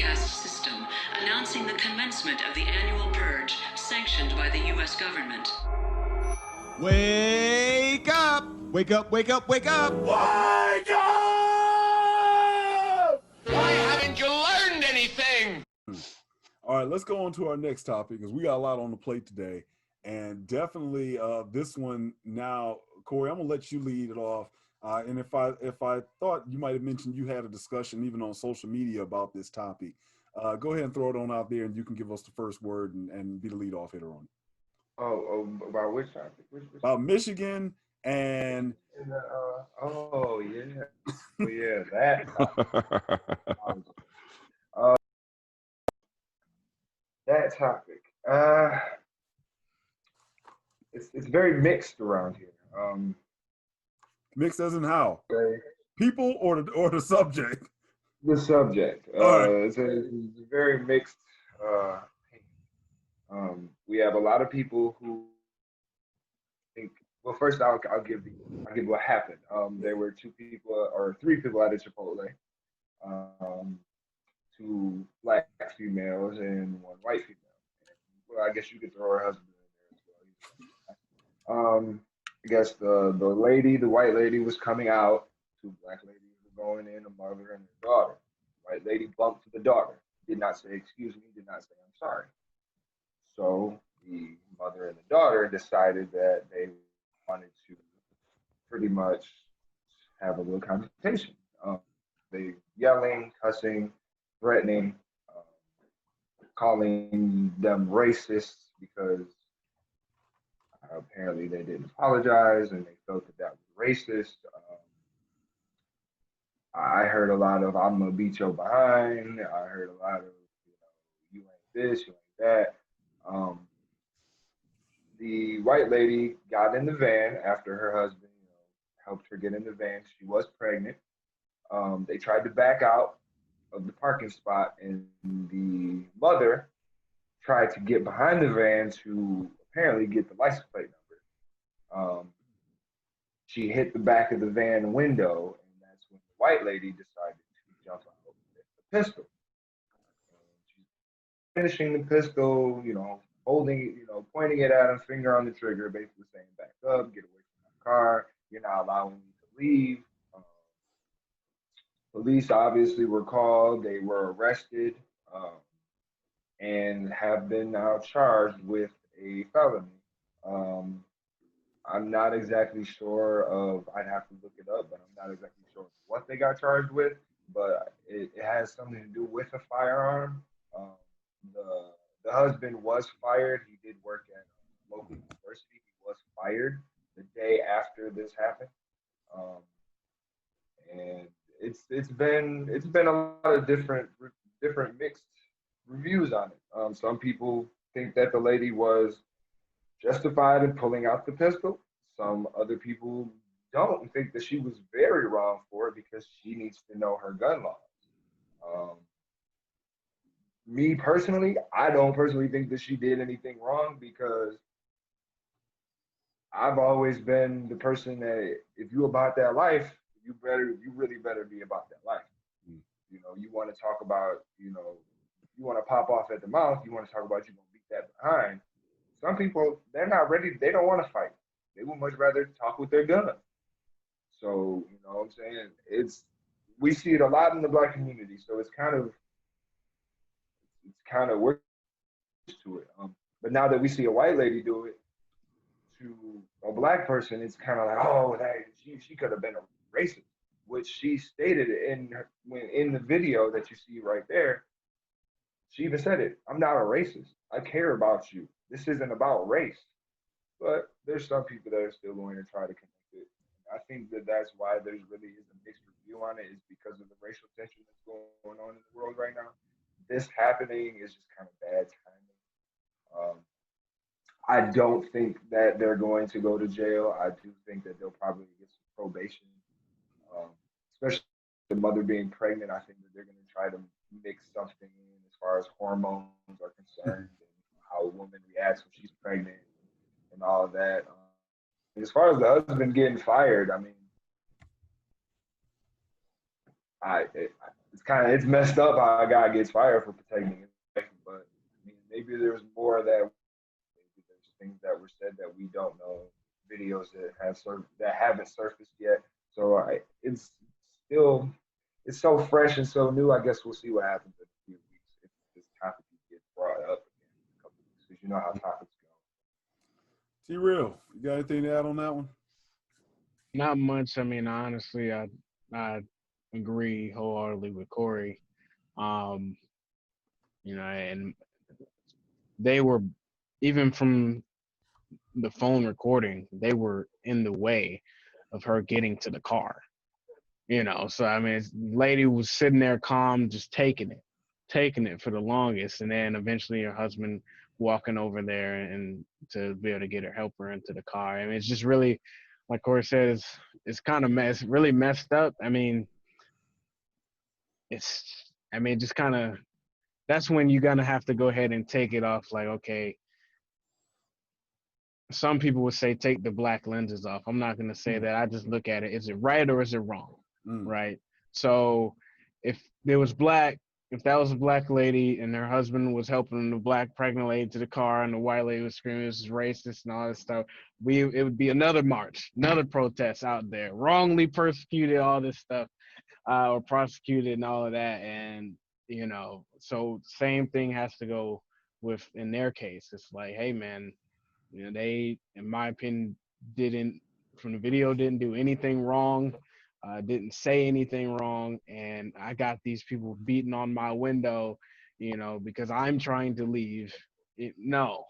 broadcast system announcing the commencement of the annual purge sanctioned by the U.S. government. Wake up! Wake up, wake up, wake up! Wake up! Why haven't you learned anything? All right, let's go on to our next topic because we got a lot on the plate today. And definitely this one now, Corey, I'm gonna let you lead it off. And if I thought you might have mentioned you had a discussion even on social media about this topic, go ahead and throw it on out there and you can give us the first word and be the lead off hitter on it. Oh, about which topic? Which about Michigan and oh yeah, that that topic. It's very mixed around here. Mixed as in how? People or the subject? The subject. Right. It's a very mixed. We have a lot of people who think. Well, first I'll give what happened. There were three people at a Chipotle. Two black females and one white female. Well, I guess you could throw her husband in there as well. I guess the white lady was coming out. Two black ladies were going in, a mother and a daughter. The white lady bumped the daughter. Did not say excuse me. Did not say I'm sorry. So the mother and the daughter decided that they wanted to pretty much have a little confrontation. They yelling, cussing, threatening, calling them racists because apparently they didn't apologize and they felt that was racist. I heard a lot of "I'm gonna beat your behind." I heard a lot of you ain't this, you ain't that. The white lady got in the van after her husband helped her get in the van. She was pregnant. They tried to back out of the parking spot, and the mother tried to get behind the van to apparently get the license plate number. She hit the back of the van window, and that's when the white lady decided to jump out with the pistol. She's finishing the pistol, holding it, pointing it at him, finger on the trigger, basically saying, "Back up, get away from my car. You're not allowing me to leave." Police obviously were called. They were arrested and have been now charged with a felony. I'm not exactly sure I'd have to look it up, but I'm not exactly sure what they got charged with, but it has something to do with a firearm. The husband was fired. He did work at a local university. He was fired the day after this happened. And it's been a lot of different mixed reviews on it. Some people think that the lady was justified in pulling out the pistol. Some other people don't think that she was very wrong for it because she needs to know her gun laws. Me personally, I don't personally think that she did anything wrong because I've always been the person that if you about that life, you really better be about that life. You want to talk about, you want to pop off at the mouth, you want to talk about you going to beat that behind. Some people, they're not ready, they don't want to fight. They would much rather talk with their gun. So, you know what I'm saying? We see it a lot in the Black community, so it's kind of we're used to it. But now that we see a white lady do it to a Black person, it's kind of like, oh, she could have been a racist, which she stated in the video that you see right there. She even said it. I'm not a racist. I care about you. This isn't about race. But there's some people that are still going to try to connect it. I think that's why there's really is a mixed review on it, is because of the racial tension that's going on in the world right now. This happening is just kind of bad timing. I don't think that they're going to go to jail. I do think that they'll probably get some probation, especially the mother being pregnant. I think that they're going to try to mix something in as far as hormones are concerned and how a woman reacts when she's pregnant and all of that. As far as the husband getting fired, I mean, it's messed up how a guy gets fired for protecting his wife, but I mean, maybe there's more that maybe there's things that were said that we don't know, videos that haven't surfaced yet. So it's still it's so fresh and so new. I guess we'll see what happens in a few weeks if this topic gets brought up again in a couple of weeks, because you know how topics go. T-Real, you got anything to add on that one? Not much. I mean, honestly, I agree wholeheartedly with Corey. Um, and they were, even from the phone recording, they were in the way of her getting to the car. So I mean, lady was sitting there calm, just taking it for the longest, and then eventually her husband walking over there and to be able to get her, help her into the car. I mean, it's just really, like Corey said, it's kind of really messed up. I mean, just kind of, that's when you're gonna have to go ahead and take it off. Like, okay, some people would say take the black lenses off. I'm not gonna say that. I just look at it. Is it right or is it wrong? Right. So if there was if that was a black lady and her husband was helping the black pregnant lady to the car and the white lady was screaming this is racist and all this stuff, it would be another march, another protest out there, wrongly persecuted, all this stuff, or prosecuted and all of that. And, so same thing has to go with, in their case, it's like, hey man, they, in my opinion, from the video, didn't do anything wrong. Didn't say anything wrong, and I got these people beating on my window, because I'm trying to leave. No,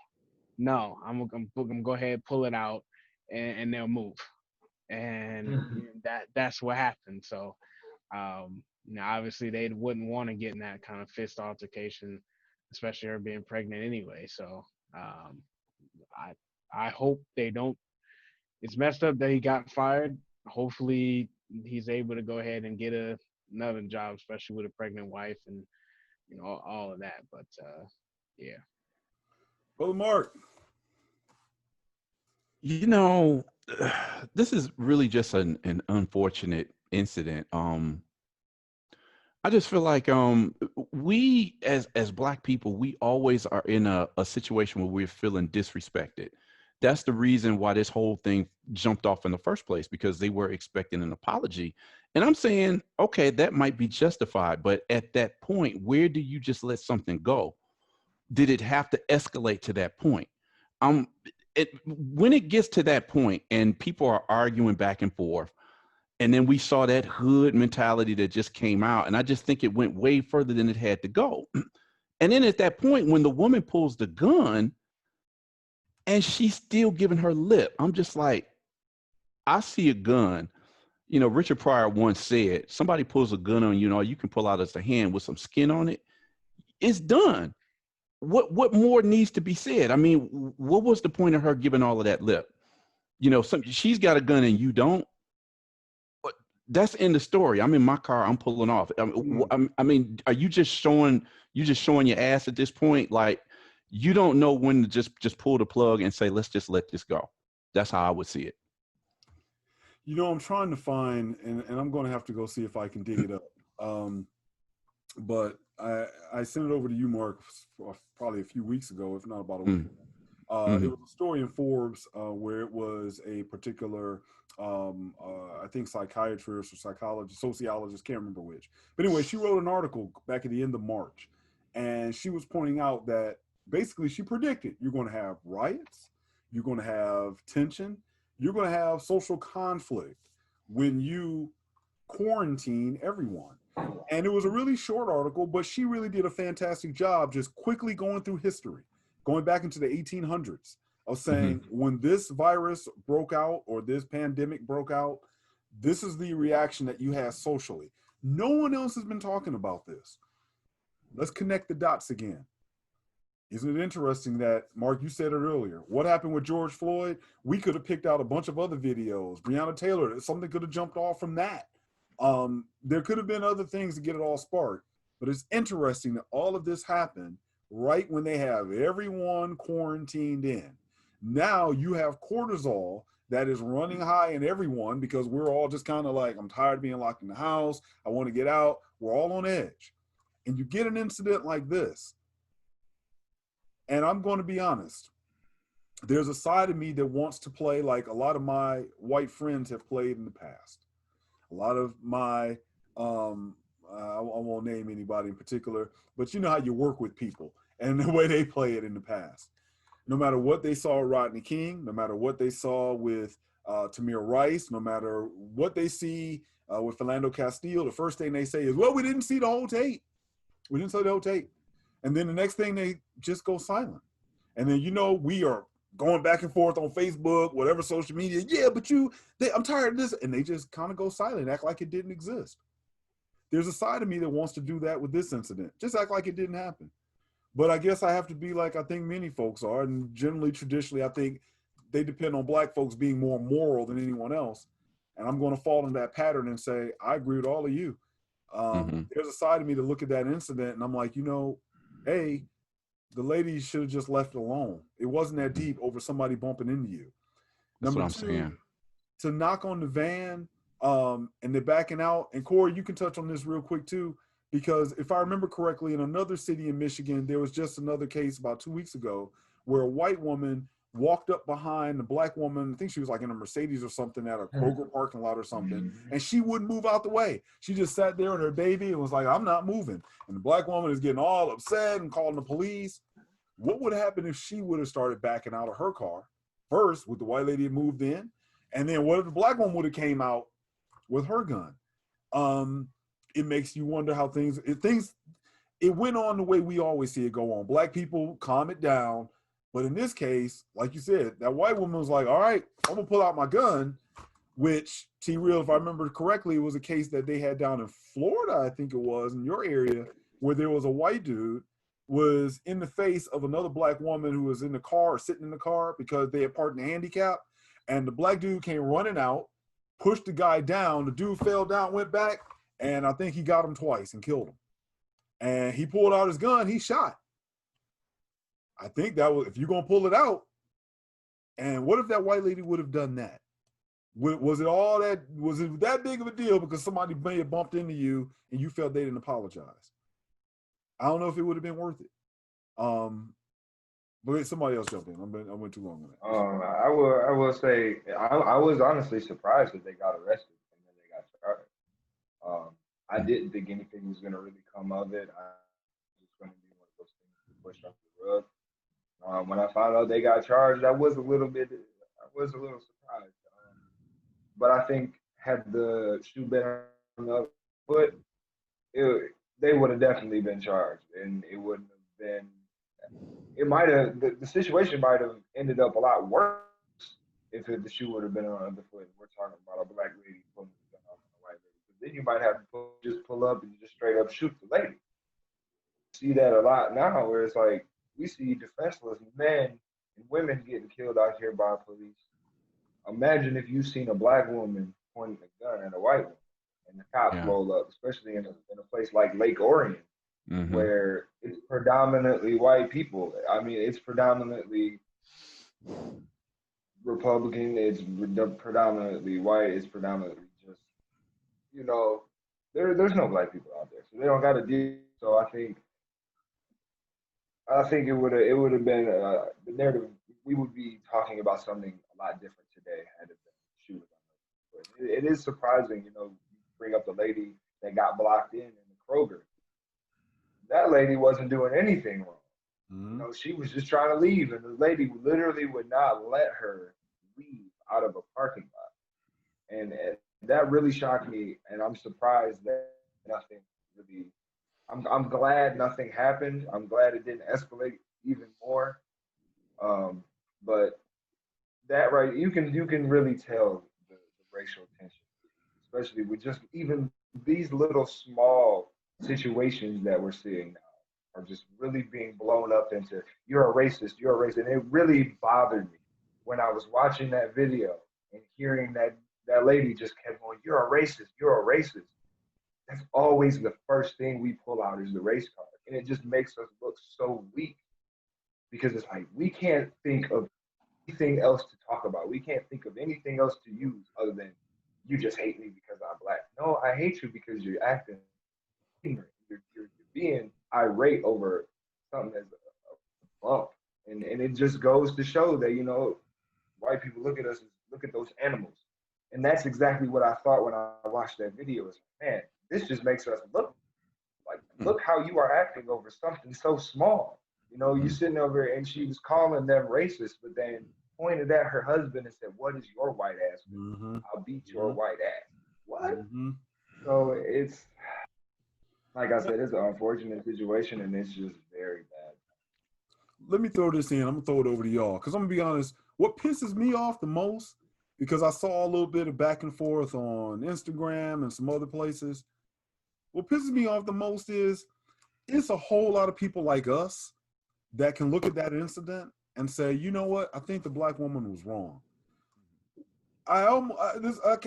I'm gonna go ahead, pull it out, and they'll move, and that's what happened. So, obviously they wouldn't want to get in that kind of fist altercation, especially her being pregnant anyway. So, I hope they don't. It's messed up that he got fired. Hopefully he's able to go ahead and get another job, especially with a pregnant wife and all of that. But yeah. Brother Mark. This is really just an unfortunate incident. I just feel like we as Black people, we always are in a situation where we're feeling disrespected. That's the reason why this whole thing jumped off in the first place, because they were expecting an apology. And I'm saying, okay, that might be justified, but at that point, where do you just let something go? Did it have to escalate to that point? When it gets to that point and people are arguing back and forth, and then we saw that hood mentality that just came out, and I just think it went way further than it had to go. And then at that point, when the woman pulls the gun, and she's still giving her lip, I'm just like, I see a gun. Richard Pryor once said, somebody pulls a gun on you, you can pull out as a hand with some skin on it. It's done. What more needs to be said? I mean, what was the point of her giving all of that lip? She's got a gun and you don't. That's in the story. I'm in my car. I'm pulling off. I mean, are you just showing your ass at this point? Like, you don't know when to just pull the plug and say, let's just let this go. That's how I would see it. I'm trying to find, and I'm going to have to go see if I can dig it up. But I sent it over to you, Mark, probably a few weeks ago, if not about a week ago. It was a story in Forbes where it was a particular, I think psychiatrist or psychologist, sociologist, can't remember which. But anyway, she wrote an article back at the end of March, and she was pointing out that basically she predicted you're going to have riots, you're going to have tension, you're going to have social conflict when you quarantine everyone. And it was a really short article, but she really did a fantastic job just quickly going through history, going back into the 1800s of saying when this virus broke out or this pandemic broke out, this is the reaction that you had socially. No one else has been talking about this. Let's connect the dots again. Isn't it interesting that, Mark, you said it earlier, what happened with George Floyd? We could have picked out a bunch of other videos. Breonna Taylor, something could have jumped off from that. There could have been other things to get it all sparked, but it's interesting that all of this happened right when they have everyone quarantined in. Now you have cortisol that is running high in everyone because we're all just kind of like, I'm tired of being locked in the house. I want to get out. We're all on edge. And you get an incident like this. And I'm going to be honest. There's a side of me that wants to play like a lot of my white friends have played in the past. A lot of my, I won't name anybody in particular, but you know how you work with people and the way they play it in the past. No matter what they saw with Rodney King, no matter what they saw with Tamir Rice, no matter what they see with Philando Castile, the first thing they say is, well, we didn't see the whole tape. We didn't see the whole tape. And then the next thing they just go silent. And then, you know, we are going back and forth on Facebook, whatever social media. Yeah, but I'm tired of this. And they just kind of go silent, act like it didn't exist. There's a side of me that wants to do that with this incident. Just act like it didn't happen. But I guess I have to be like I think many folks are. And generally, traditionally, I think they depend on black folks being more moral than anyone else. And I'm going to fall in that pattern and say, I agree with all of you. There's a side of me to look at that incident and I'm like, you know, hey, the lady should have just left it alone. It wasn't that deep over somebody bumping into you. That's Number what I'm two, saying. to knock on the van and they're backing out. And Corey, you can touch on this real quick too, because if I remember correctly, in another city in Michigan, there was just another case about 2 weeks ago where a white woman walked up behind the black woman. I think she was like in a Mercedes or something at a Kroger parking lot or something. And she wouldn't move out the way. She just sat there with her baby and was like, I'm not moving. And the black woman is getting all upset and calling the police. What would happen if she would have started backing out of her car first with the white lady had moved in? And then what if the black woman would have came out with her gun? It makes you wonder how things went on the way we always see it go on. Black people calm it down. But in this case, like you said, that white woman was like, all right, I'm going to pull out my gun, which, T-Real, if I remember correctly, was a case that they had down in Florida, I think it was, in your area, where there was a white dude was in the face of another black woman who was in the car or sitting in the car because they had parked in the handicap. And the black dude came running out, pushed the guy down. The dude fell down, went back, and I think he got him twice and killed him. And he pulled out his gun, he shot. I think that was, if you're going to pull it out, and what if that white lady would have done that? Was it that big of a deal because somebody may have bumped into you and you felt they didn't apologize? I don't know if it would have been worth it. But somebody else jump in. I went too long on that. I will say I was honestly surprised that they got arrested and then they got charged. I didn't think anything was going to really come of it. I was going to be one of those things to push under the rug. When I found out they got charged, I was a little surprised. But I think had the shoe been on the foot, they would have definitely been charged, and it wouldn't have been. It might have the situation might have ended up a lot worse if the shoe would have been on the other foot. We're talking about a black lady pulling the gun off on a white lady. But then you might have to just pull up and just straight up shoot the lady. See that a lot now, where it's like we see defenseless men and women getting killed out here by police. Imagine if you seen a black woman pointing a gun at a white woman and the cops roll up, especially in a place like Lake Orion, where it's predominantly white people. I mean, it's predominantly Republican, it's predominantly white, it's predominantly just, you know, there's no black people out there, so they don't got to deal. So I think it would have been the narrative. We would be talking about something a lot different today had it been shooters on the foot. It is surprising, you know. You bring up the lady that got blocked in the Kroger. That lady wasn't doing anything wrong. You know, she was just trying to leave, and the lady literally would not let her leave out of a parking lot. And that really shocked me, and I'm surprised that nothing really. I'm glad nothing happened. I'm glad it didn't escalate even more. But that right, you can really tell the racial tension, especially with just even these little small situations that we're seeing now are just really being blown up into you're a racist. And it really bothered me when I was watching that video and hearing that lady just kept going, you're a racist. That's always the first thing we pull out is the race card. And it just makes us look so weak because it's like we can't think of anything else to talk about. We can't think of anything else to use other than you just hate me because I'm black. No, I hate you because you're acting ignorant. You're being irate over something that's a bump. And it just goes to show that, you know, white people look at us and look at those animals. And that's exactly what I thought when I watched that video. Is, man, this just makes us look like, look how you are acting over something so small. You know, you sitting over and she was calling them racist, but then pointed at her husband and said, "What is your white ass? I'll beat your white ass." What? So it's, like I said, it's an unfortunate situation, and it's just very bad. Let me throw this in. I'm gonna throw it over to y'all, because I'm gonna be honest. What pisses me off the most, because I saw a little bit of back and forth on Instagram and some other places. What pisses me off the most is it's a whole lot of people like us that can look at that incident and say, you know what, I think the black woman was wrong. I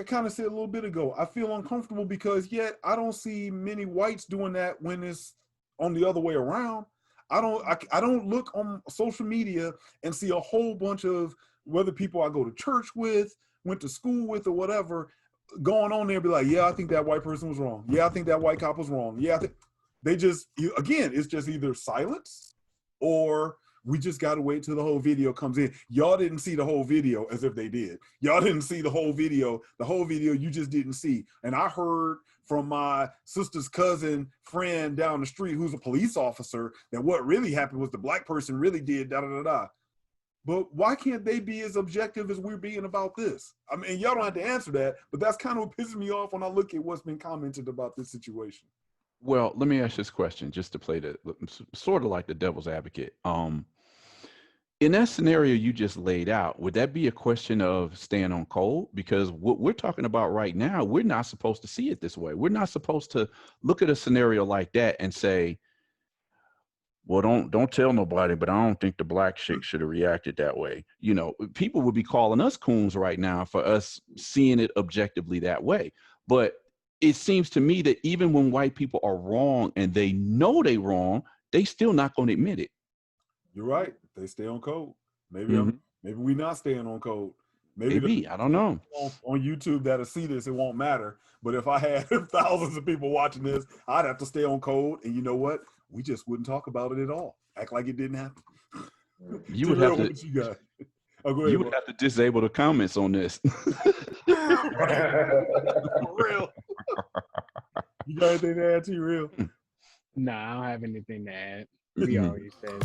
kind of said a little bit ago, I feel uncomfortable because yet I don't see many whites doing that when it's on the other way around. I don't look on social media and see a whole bunch of, whether people I go to church with, went to school with, or whatever, going on there and be like, yeah, I think that white person was wrong. Yeah, I think that white cop was wrong. Yeah, they just, again, it's just either silence or we just got to wait till the whole video comes in. Y'all didn't see the whole video, as if they did. Y'all didn't see the whole video. The whole video you just didn't see. And I heard from my sister's cousin friend down the street who's a police officer that what really happened was the black person really did da-da-da-da. But why can't they be as objective as we're being about this? I mean, y'all don't have to answer that, but that's kind of what pisses me off when I look at what's been commented about this situation. Well, let me ask this question just to play the sort of like the devil's advocate. In that scenario you just laid out, would that be a question of staying on code? Because what we're talking about right now, we're not supposed to see it this way. We're not supposed to look at a scenario like that and say, well, don't tell nobody, but I don't think the black chick should have reacted that way. You know, people would be calling us coons right now for us seeing it objectively that way. But it seems to me that even when white people are wrong and they know they're wrong, they still not going to admit it. You're right. They stay on code. Maybe maybe we not staying on code. Maybe I don't know. On YouTube that'll see this, it won't matter. But if I had thousands of people watching this, I'd have to stay on code. And you know what? We just wouldn't talk about it at all. Act like it didn't happen. You would have to. You would have to disable the comments on this. For real. You got anything to add, to real? Nah, I don't have anything to add. We already said.